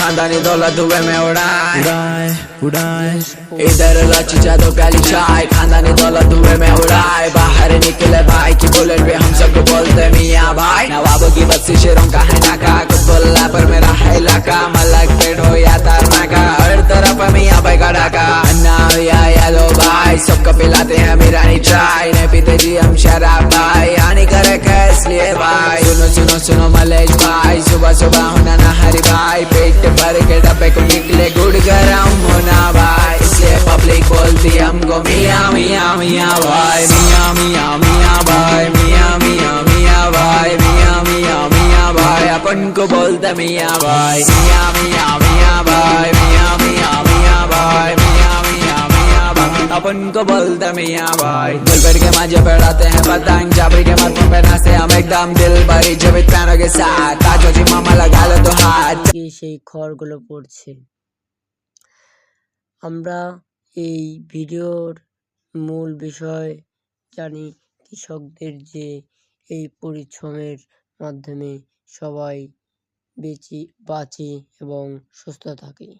खानदानी दौलत हुए में उड़ाए उड़ाए इधर लची जादो प्याली चाय खानदानी दौलत हुए में उड़ाए बाहर निकले भाई की बुलेट पे हम सबको बोलते मियाँ भाई नवाबों की बस्ती शेरों का है नाका कुतुल्ला पर मेरा है इलाका मलक पेट हो या तारना का हर तरफ मियाँ भाई का डाका अन्ना या लो भाई सबको पिलाते हैं मीरानी चाय नहीं पीते जी हम शराब भाई हानि करे इसलिए भाई सुनो सुनो सुनो मलेश भाई सुबह सुबह होना ना हरी भाई पेट भर के डब्बे को निकले गुड़ गरम होना भाई इसलिए पब्लिक बोलती हमको मियाँ मियाँ मियाँ भाई मियाँ मियाँ मियाँ भाई मियाँ मियाँ मियाँ भाई मियाँ मियाँ मियाँ भाई अपन को बोलते मियाँ भाई मियाँ मियाँ मियाँ भाई मियाँ मियाँ मियाँ भाई मियाँ मियाँ मियाँ भाई अपन को बोलते मियाँ भाई दिल के मांझे पढ़ाते हैं पतंग जाबरी के माथों पे नाचते हम एकदम दिल भरी जबित पैनों के साथ ताजो जी मामा लगा लो तो हाथ সেই খড়গুলো পড়ছে। আমরা এই ভিডিওর মূল বিষয় জানি কৃষকদের যে এই পরিশ্রমের মাধ্যমে সবাই বাঁচে এবং সুস্থ থাকে।